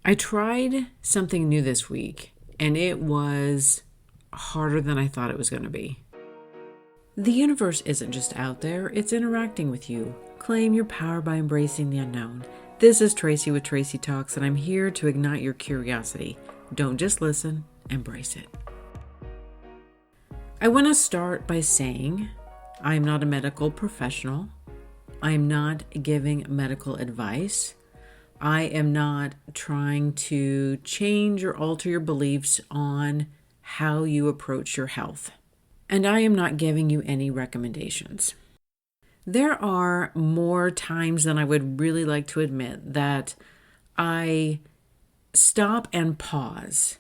I tried something new this week, and it was harder than I thought it was going to be. The universe isn't just out there, it's interacting with you. Claim your power by embracing the unknown. This is Tracy with Tracy Talks, and I'm here to ignite your curiosity. Don't just listen, embrace it. I want to start by saying I'm not a medical professional. I'm not giving medical advice. I am not trying to change or alter your beliefs on how you approach your health. And I am not giving you any recommendations. There are more times than I would really like to admit that I stop and pause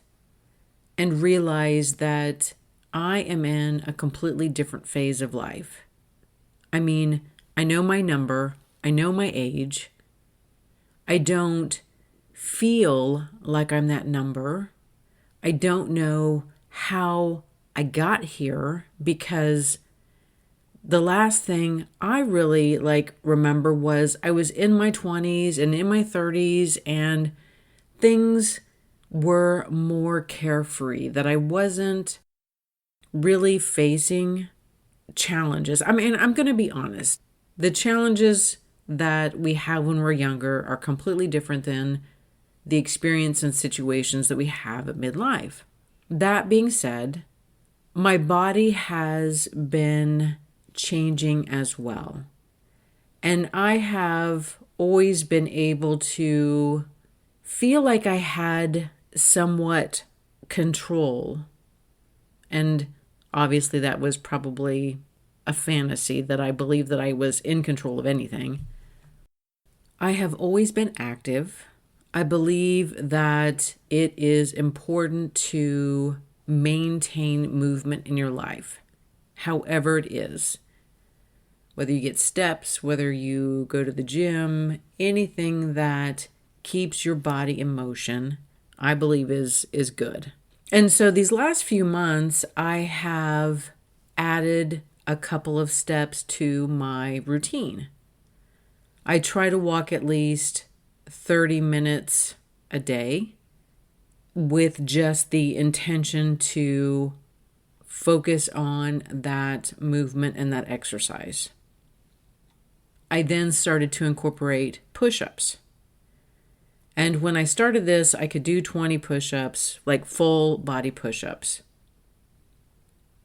and realize that I am in a completely different phase of life. I mean, I know my number, I know my age. I don't feel like I'm that number. I don't know how I got here because the last thing I really remember was I was in my 20s and in my 30s and things were more carefree, that I wasn't really facing challenges. I mean, I'm going to be honest. The challenges that we have when we're younger are completely different than the experience and situations that we have at midlife. That being said, my body has been changing as well. And I have always been able to feel like I had somewhat control. And obviously that was probably a fantasy that I believed that I was in control of anything. I have always been active. I believe that it is important to maintain movement in your life, however it is. Whether you get steps, whether you go to the gym, anything that keeps your body in motion, I believe is good. And so these last few months, I have added a couple of steps to my routine. I try to walk at least 30 minutes a day with just the intention to focus on that movement and that exercise. I then started to incorporate push-ups. And when I started this, I could do 20 push-ups, like full body push-ups.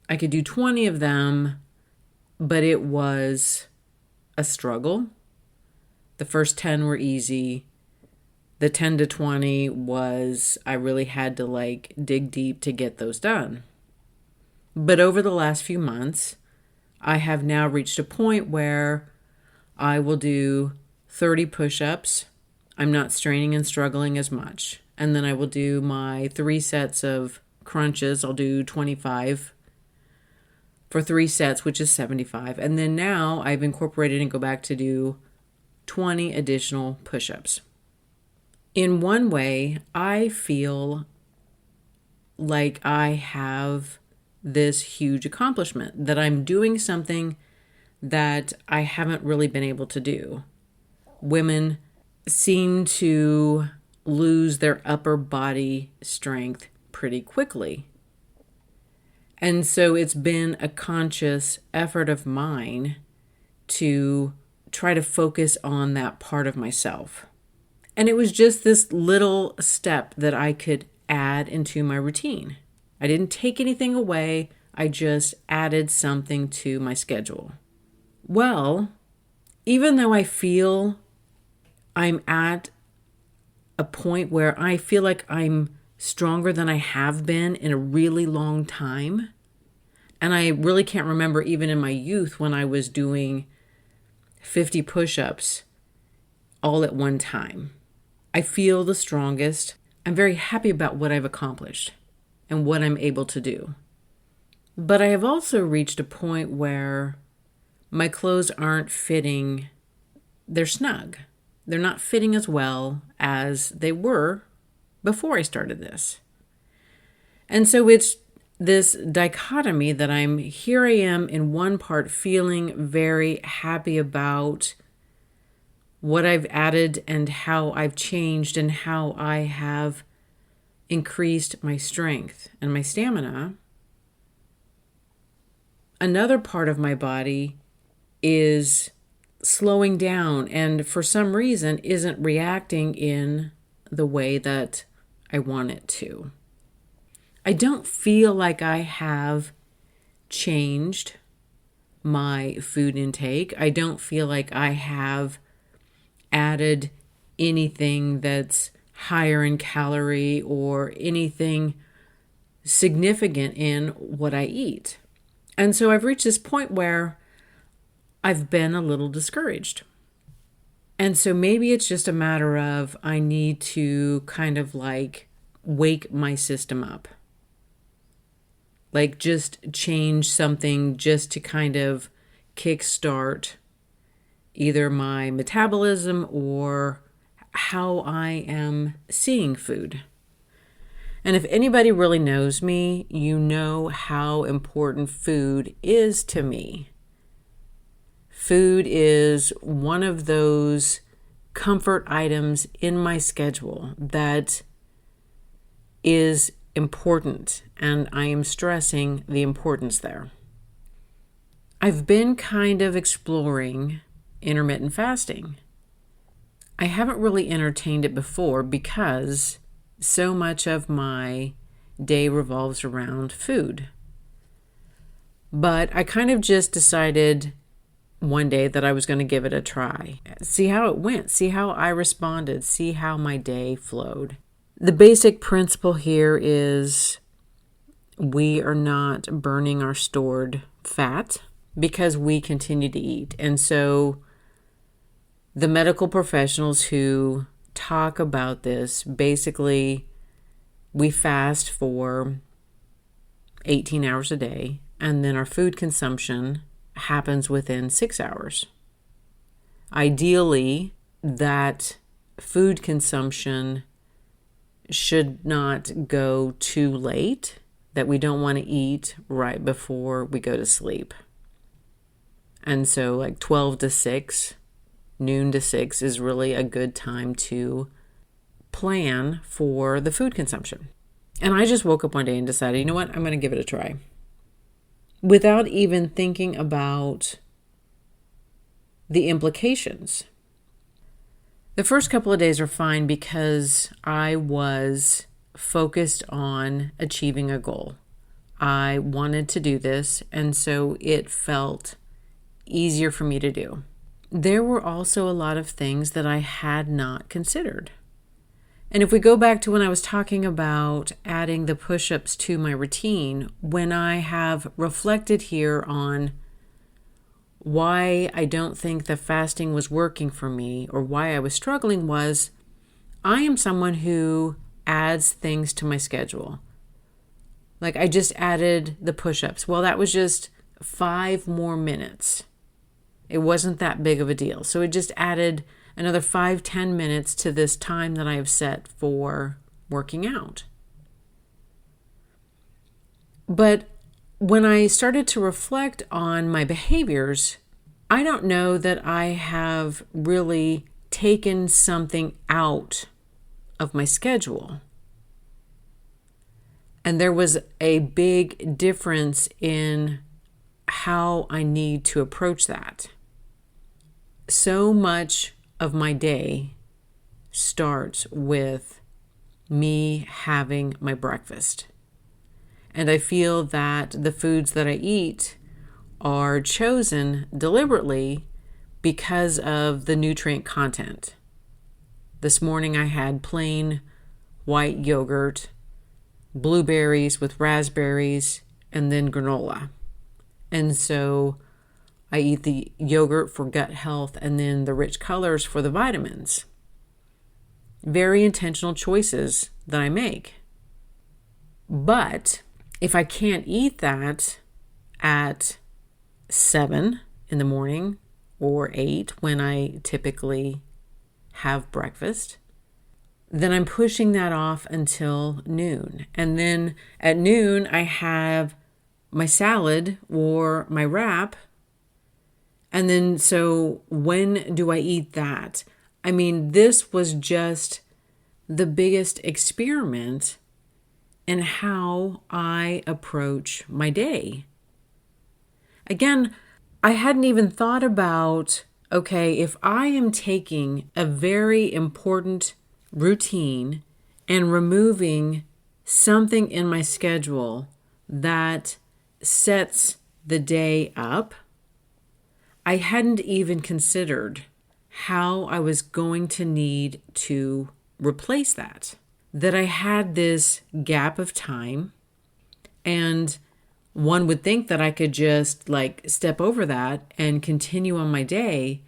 I could do 20 of them, but it was a struggle. The first 10 were easy. The 10 to 20 was, I really had to dig deep to get those done. But over the last few months, I have now reached a point where I will do 30 push-ups. I'm not straining and struggling as much. And then I will do my 3 sets of crunches. I'll do 25 for 3 sets, which is 75. And then now I've incorporated and go back to do 20 additional push-ups. In one way, I feel like I have this huge accomplishment, that I'm doing something that I haven't really been able to do. Women seem to lose their upper body strength pretty quickly. And so it's been a conscious effort of mine to try to focus on that part of myself. And it was just this little step that I could add into my routine. I didn't take anything away. I just added something to my schedule. Well, even though I feel I'm at a point where I feel like I'm stronger than I have been in a really long time, and I really can't remember even in my youth when I was doing 50 push-ups all at one time. I feel the strongest. I'm very happy about what I've accomplished and what I'm able to do. But I have also reached a point where my clothes aren't fitting. They're snug. They're not fitting as well as they were before I started this. And so it's this dichotomy that I am in one part feeling very happy about what I've added and how I've changed and how I have increased my strength and my stamina, another part of my body is slowing down and for some reason isn't reacting in the way that I want it to. I don't feel like I have changed my food intake. I don't feel like I have added anything that's higher in calorie or anything significant in what I eat. And so I've reached this point where I've been a little discouraged. And so maybe it's just a matter of I need to kind of like wake my system up. Like just change something just to kind of kickstart either my metabolism or how I am seeing food. And if anybody really knows me, you know how important food is to me. Food is one of those comfort items in my schedule that is important, and I am stressing the importance there. I've been kind of exploring intermittent fasting. I haven't really entertained it before because so much of my day revolves around food. But I kind of just decided one day that I was going to give it a try. See how it went, see how I responded, see how my day flowed. The basic principle here is we are not burning our stored fat because we continue to eat. And so the medical professionals who talk about this, basically we fast for 18 hours a day, and then our food consumption happens within 6 hours. Ideally, that food consumption should not go too late, that we don't want to eat right before we go to sleep. And so like 12 to 6, noon to 6 is really a good time to plan for the food consumption. And I just woke up one day and decided, you know what, I'm going to give it a try. Without even thinking about the implications. The first couple of days are fine because I was focused on achieving a goal. I wanted to do this, and so it felt easier for me to do. There were also a lot of things that I had not considered. And if we go back to when I was talking about adding the push-ups to my routine, when I have reflected here on why I don't think the fasting was working for me or why I was struggling was I am someone who adds things to my schedule. Like I just added the push-ups. Well, that was just 5 more minutes. It wasn't that big of a deal. So it just added another 5-10 minutes to this time that I have set for working out. But when I started to reflect on my behaviors, I don't know that I have really taken something out of my schedule. And there was a big difference in how I need to approach that. So much of my day starts with me having my breakfast. And I feel that the foods that I eat are chosen deliberately because of the nutrient content. This morning I had plain white yogurt, blueberries with raspberries, and then granola. And so I eat the yogurt for gut health and then the rich colors for the vitamins. Very intentional choices that I make. But if I can't eat that at 7 in the morning or 8 when I typically have breakfast, then I'm pushing that off until noon. And then at noon, I have my salad or my wrap, And then, so when do I eat that? I mean, this was just the biggest experiment in how I approach my day. Again, I hadn't even thought about, okay, if I am taking a very important routine and removing something in my schedule that sets the day up, I hadn't even considered how I was going to need to replace that. That I had this gap of time, and one would think that I could just step over that and continue on my day,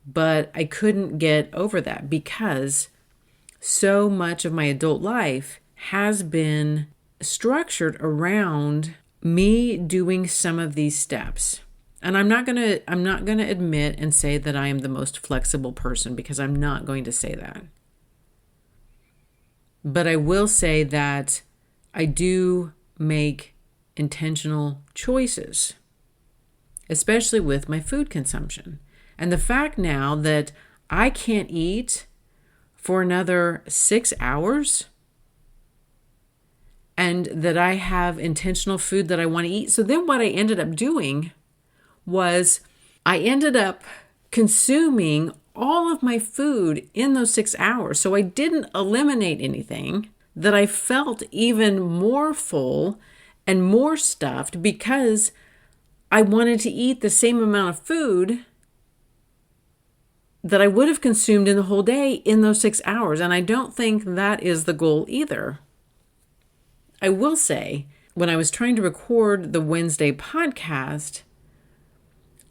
but I couldn't get over that because so much of my adult life has been structured around me doing some of these steps. And I'm not going to admit and say that I am the most flexible person, because I'm not going to say that. But I will say that I do make intentional choices, especially with my food consumption. And the fact now that I can't eat for another 6 hours, and that I have intentional food that I want to eat. So then what I ended up doing was I ended up consuming all of my food in those 6 hours. So I didn't eliminate anything, that I felt even more full and more stuffed because I wanted to eat the same amount of food that I would have consumed in the whole day in those 6 hours. And I don't think that is the goal either. I will say, when I was trying to record the Wednesday podcast,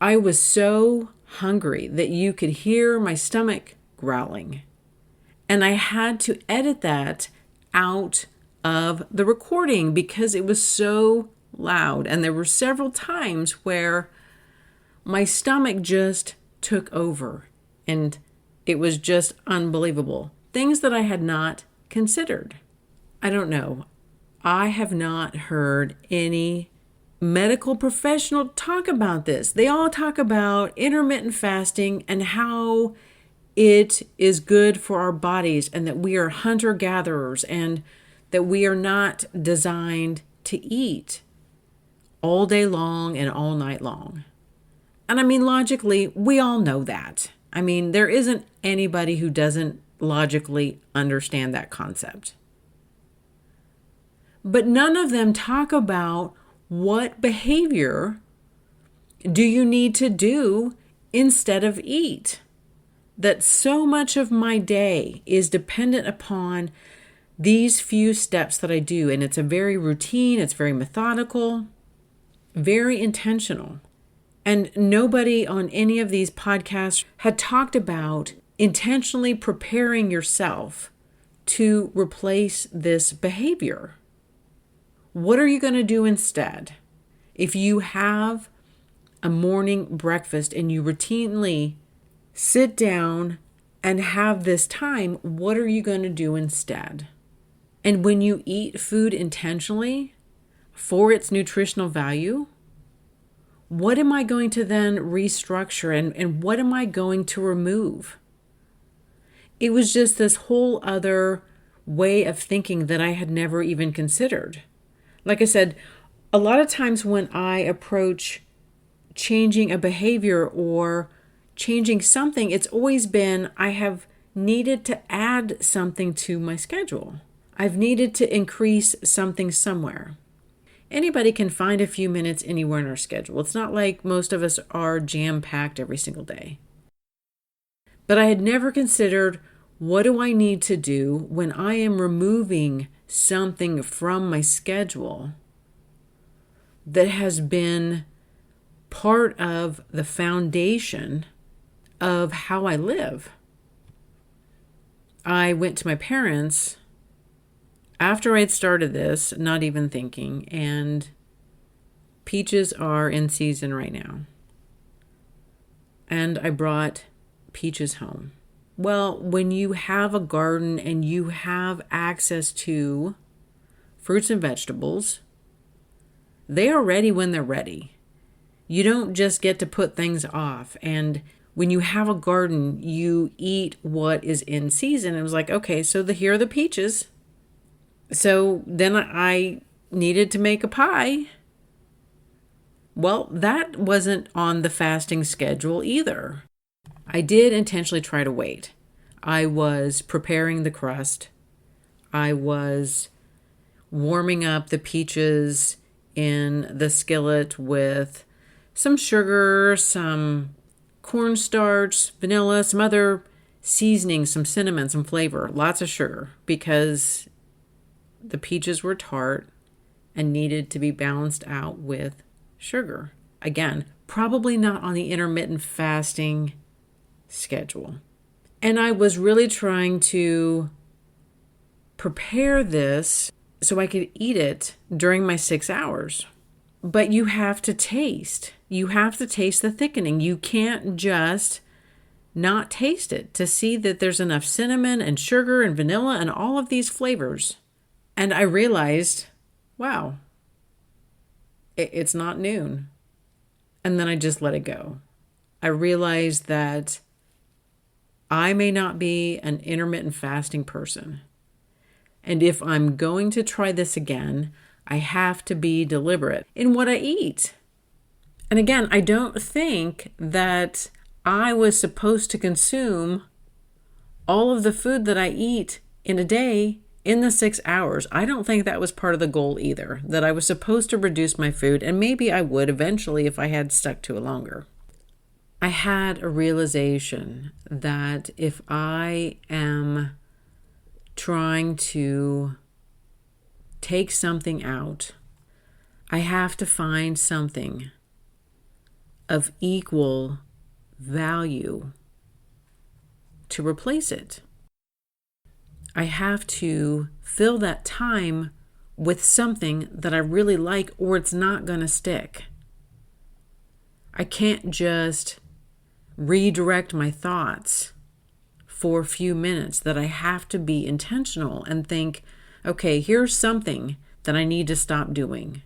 I was so hungry that you could hear my stomach growling. And I had to edit that out of the recording because it was so loud. And there were several times where my stomach just took over. And it was just unbelievable. Things that I had not considered. I don't know. I have not heard any medical professional talk about this. They all talk about intermittent fasting and how it is good for our bodies, and that we are hunter-gatherers, and that we are not designed to eat all day long and all night long. And I mean, logically, we all know that. I mean, there isn't anybody who doesn't logically understand that concept. But none of them talk about what behavior do you need to do instead of eat. That so much of my day is dependent upon these few steps that I do. And it's a very routine, it's very methodical, very intentional. And nobody on any of these podcasts had talked about intentionally preparing yourself to replace this behavior. What are you going to do instead? If you have a morning breakfast and you routinely sit down and have this time, what are you going to do instead? And when you eat food intentionally for its nutritional value, what am I going to then restructure, and what am I going to remove? It was just this whole other way of thinking that I had never even considered. Like I said, a lot of times when I approach changing a behavior or changing something, it's always been I have needed to add something to my schedule. I've needed to increase something somewhere. Anybody can find a few minutes anywhere in our schedule. It's not like most of us are jam-packed every single day. But I had never considered, what do I need to do when I am removing something from my schedule that has been part of the foundation of how I live? I went to my parents after I had started this, not even thinking, and peaches are in season right now. And I brought peaches home. Well, when you have a garden and you have access to fruits and vegetables, they are ready when they're ready. You don't just get to put things off. And when you have a garden, you eat what is in season. It was like, okay, so here are the peaches. So then I needed to make a pie. Well, that wasn't on the fasting schedule either. I did intentionally try to wait. I was preparing the crust. I was warming up the peaches in the skillet with some sugar, some cornstarch, vanilla, some other seasoning, some cinnamon, some flavor, lots of sugar, because the peaches were tart and needed to be balanced out with sugar. Again, probably not on the intermittent fasting schedule. And I was really trying to prepare this so I could eat it during my 6 hours. But you have to taste. You have to taste the thickening. You can't just not taste it to see that there's enough cinnamon and sugar and vanilla and all of these flavors. And I realized, wow, it's not noon. And then I just let it go. I realized that I may not be an intermittent fasting person. And if I'm going to try this again, I have to be deliberate in what I eat. And again, I don't think that I was supposed to consume all of the food that I eat in a day in the 6 hours. I don't think that was part of the goal either, that I was supposed to reduce my food, and maybe I would eventually if I had stuck to it longer. I had a realization that if I am trying to take something out, I have to find something of equal value to replace it. I have to fill that time with something that I really like, or it's not going to stick. I can't just redirect my thoughts for a few minutes, that I have to be intentional and think, okay, here's something that I need to stop doing.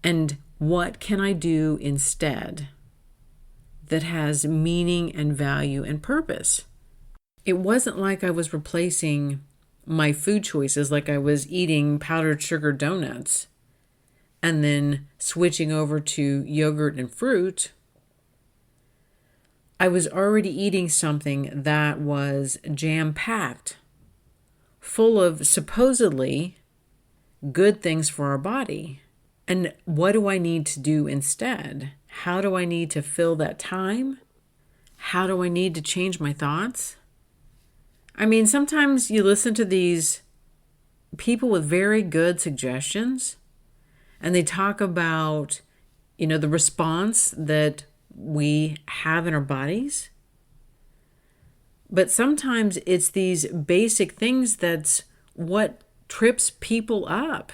And what can I do instead that has meaning and value and purpose? It wasn't like I was replacing my food choices, like I was eating powdered sugar donuts and then switching over to yogurt and fruit. I was already eating something that was jam-packed, full of supposedly good things for our body. And what do I need to do instead? How do I need to fill that time? How do I need to change my thoughts? I mean, sometimes you listen to these people with very good suggestions, and they talk about, the response that we have in our bodies. But sometimes it's these basic things that's what trips people up.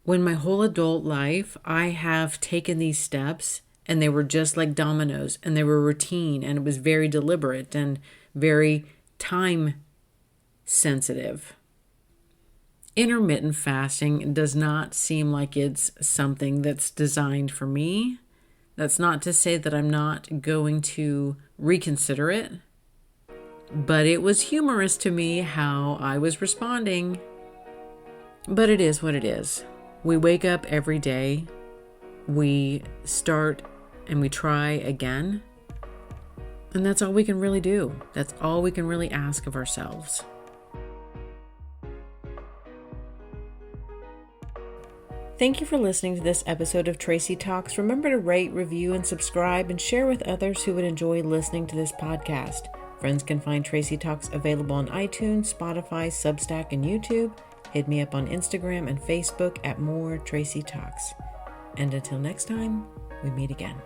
When my whole adult life, I have taken these steps, and they were just like dominoes, and they were routine, and it was very deliberate and very time sensitive. Intermittent fasting does not seem like it's something that's designed for me. That's not to say that I'm not going to reconsider it, but it was humorous to me how I was responding. But it is what it is. We wake up every day, we start and we try again, and that's all we can really do. That's all we can really ask of ourselves. Thank you for listening to this episode of Tracy Talks. Remember to rate, review, and subscribe, and share with others who would enjoy listening to this podcast. Friends can find Tracy Talks available on iTunes, Spotify, Substack, and YouTube. Hit me up on Instagram and Facebook at More Tracy Talks. And until next time, we meet again.